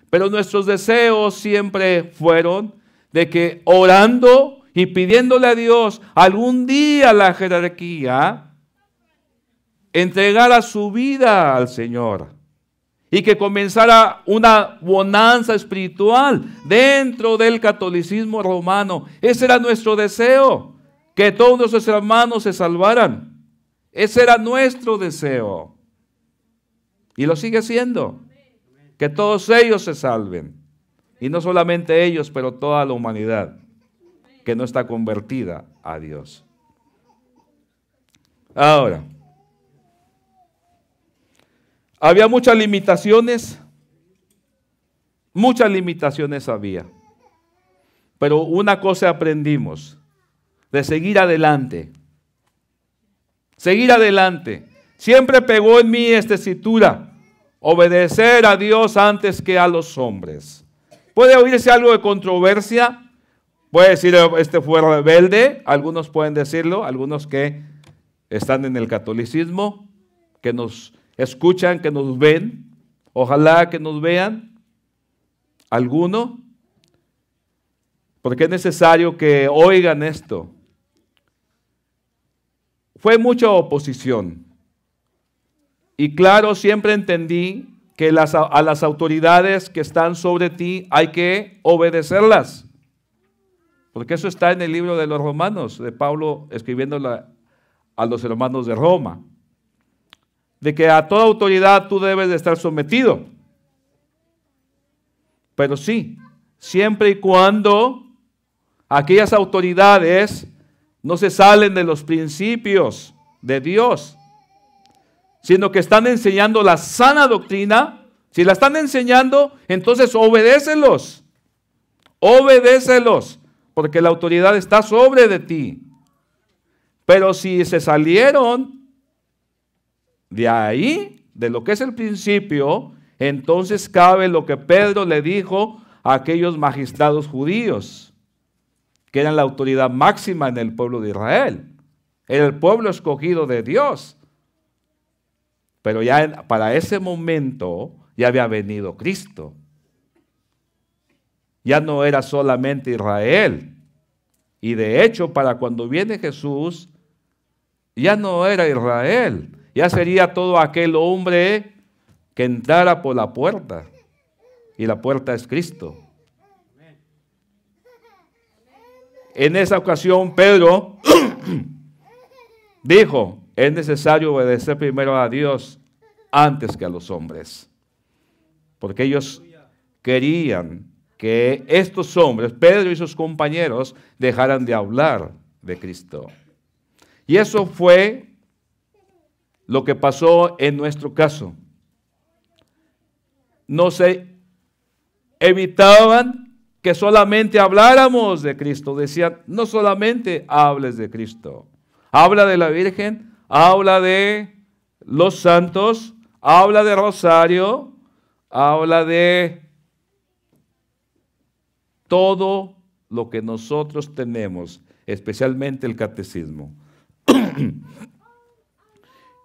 Pero nuestros deseos siempre fueron de que orando y pidiéndole a Dios algún día la jerarquía entregara su vida al Señor y que comenzara una bonanza espiritual dentro del catolicismo romano. Ese era nuestro deseo, que todos nuestros hermanos se salvaran. Ese era nuestro deseo. Y lo sigue siendo. Que todos ellos se salven. Y no solamente ellos, pero toda la humanidad que no está convertida a Dios. Ahora, había muchas limitaciones había. Pero una cosa aprendimos, de seguir adelante. Seguir adelante. Siempre pegó en mí esta escritura: obedecer a Dios antes que a los hombres. Puede oírse algo de controversia, puede decir este fue rebelde, algunos pueden decirlo, algunos que están en el catolicismo, que nos escuchan, que nos ven, ojalá que nos vean, alguno, porque es necesario que oigan esto. Fue mucha oposición. Y claro, siempre entendí que a las autoridades que están sobre ti hay que obedecerlas. Porque eso está en el libro de los Romanos, de Pablo escribiéndole a los hermanos de Roma. De que a toda autoridad tú debes de estar sometido. Pero sí, siempre y cuando aquellas autoridades no se salen de los principios de Dios, sino que están enseñando la sana doctrina. Si la están enseñando, entonces obedécelos. Obedécelos, porque la autoridad está sobre de ti. Pero si se salieron de ahí, de lo que es el principio, entonces cabe lo que Pedro le dijo a aquellos magistrados judíos, que eran la autoridad máxima en el pueblo de Israel. Era el pueblo escogido de Dios. Pero ya para ese momento ya había venido Cristo. Ya no era solamente Israel. Y de hecho, para cuando viene Jesús, ya no era Israel. Ya sería todo aquel hombre que entrara por la puerta. Y la puerta es Cristo. En esa ocasión, Pedro dijo: es necesario obedecer primero a Dios antes que a los hombres. Porque ellos querían que estos hombres, Pedro y sus compañeros, dejaran de hablar de Cristo. Y eso fue lo que pasó en nuestro caso. No se evitaban que solamente habláramos de Cristo. Decían: no solamente hables de Cristo. Habla de la Virgen, habla de los santos, habla de rosario, habla de todo lo que nosotros tenemos, especialmente el catecismo.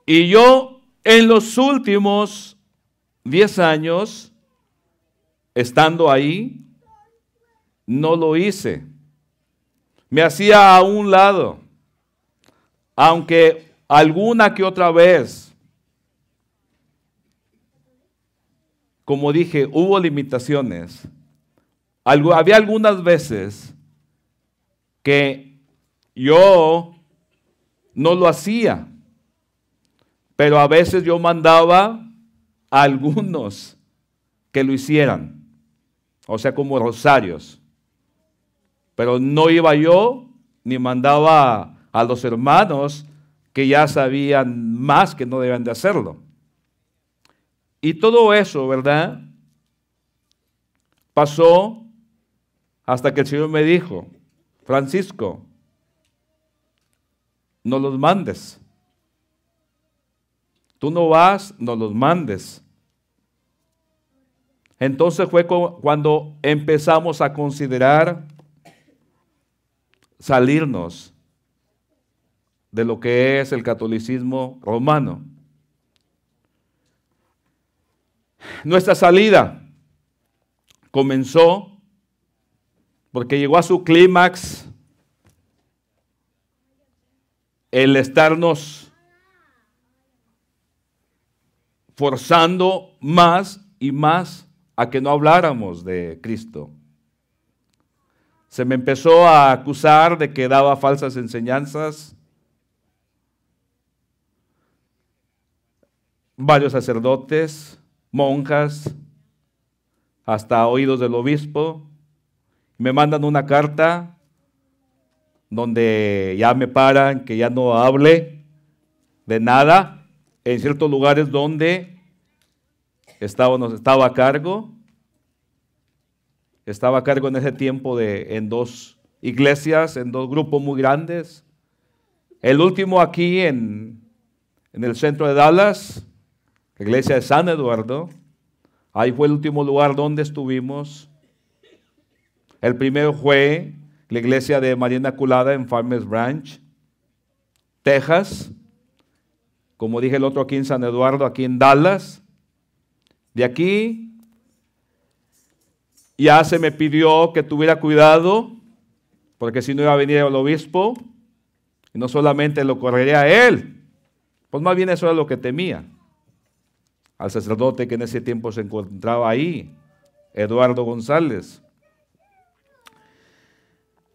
Y yo en los últimos 10 años, estando ahí, no lo hice. Me hacía a un lado, aunque alguna que otra vez, como dije, hubo limitaciones. Había algunas veces que yo no lo hacía, pero a veces yo mandaba a algunos que lo hicieran, o sea, como rosarios. Pero no iba yo ni mandaba a los hermanos que ya sabían más que no debían de hacerlo. Y todo eso, ¿verdad?, pasó hasta que el Señor me dijo: Francisco, no los mandes. Tú no vas, no los mandes. Entonces fue cuando empezamos a considerar salirnos de lo que es el catolicismo romano. Nuestra salida comenzó, porque llegó a su clímax el estarnos forzando más y más a que no habláramos de Cristo. Se me empezó a acusar de que daba falsas enseñanzas. Varios sacerdotes, monjas, hasta oídos del obispo, me mandan una carta donde ya me paran que ya no hable de nada en ciertos lugares donde estaba a cargo. Estaba a cargo en ese tiempo en 2 iglesias, en 2 grupos muy grandes. El último aquí en el centro de Dallas, la iglesia de San Eduardo. Ahí fue el último lugar donde estuvimos. El primero fue la iglesia de María Inmaculada en Farmers Branch, Texas. Como dije, el otro aquí en San Eduardo, aquí en Dallas. De aquí ya se me pidió que tuviera cuidado, porque si no iba a venir el obispo, y no solamente lo correría a él, pues más bien eso era lo que temía. Al sacerdote que en ese tiempo se encontraba ahí, Eduardo González.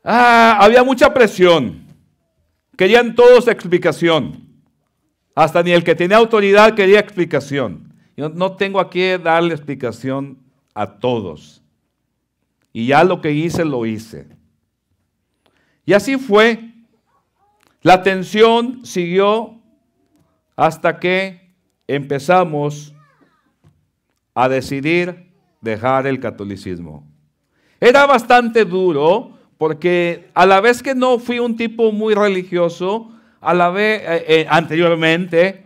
Había mucha presión. Querían todos explicación. Hasta ni el que tenía autoridad quería explicación. Yo no tengo a qué darle explicación a todos. Y ya lo que hice, lo hice. Y así fue. La tensión siguió hasta que empezamos a decidir dejar el catolicismo. Era bastante duro porque a la vez que no fui un tipo muy religioso, a la vez anteriormente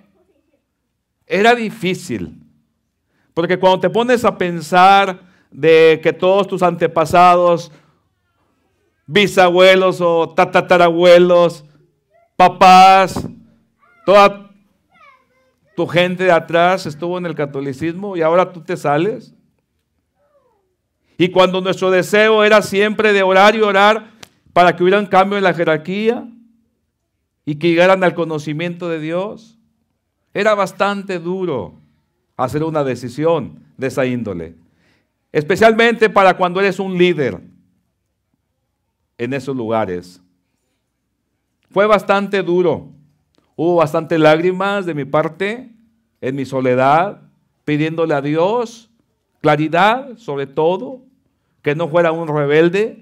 era difícil. Porque cuando te pones a pensar de que todos tus antepasados, bisabuelos o tatarabuelos, papás, toda tu gente de atrás estuvo en el catolicismo y ahora tú te sales. Y cuando nuestro deseo era siempre de orar y orar para que hubiera un cambio en la jerarquía y que llegaran al conocimiento de Dios, era bastante duro hacer una decisión de esa índole. Especialmente para cuando eres un líder en esos lugares. Fue bastante duro. Hubo bastantes lágrimas de mi parte, en mi soledad, pidiéndole a Dios claridad sobre todo, que no fuera un rebelde,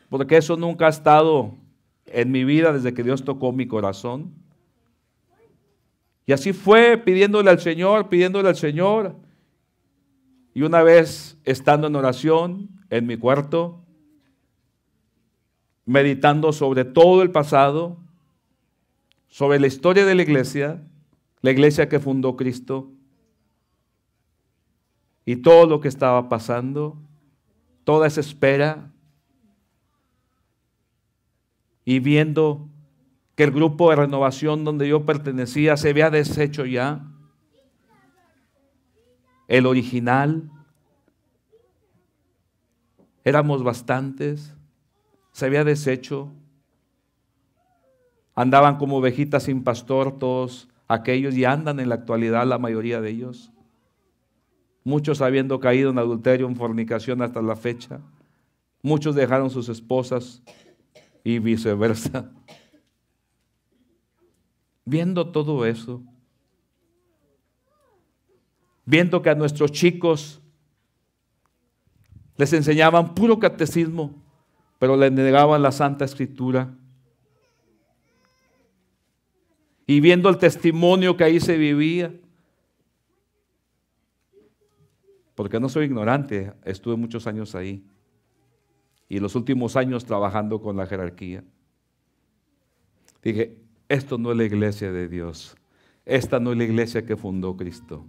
porque eso nunca ha estado en mi vida desde que Dios tocó mi corazón. Y así fue, pidiéndole al Señor. Y una vez estando en oración en mi cuarto, meditando sobre todo el pasado, sobre la historia de la iglesia que fundó Cristo, y todo lo que estaba pasando, toda esa espera, y viendo que el grupo de renovación donde yo pertenecía se había deshecho ya, el original, éramos bastantes, se había deshecho, andaban como ovejitas sin pastor todos aquellos y andan en la actualidad la mayoría de ellos. Muchos habiendo caído en adulterio, en fornicación hasta la fecha. Muchos dejaron sus esposas y viceversa. Viendo todo eso, viendo que a nuestros chicos les enseñaban puro catecismo, pero les negaban la Santa Escritura. Y viendo el testimonio que ahí se vivía, porque no soy ignorante, estuve muchos años ahí. Y los últimos años trabajando con la jerarquía. Dije, esto no es la iglesia de Dios. Esta no es la iglesia que fundó Cristo.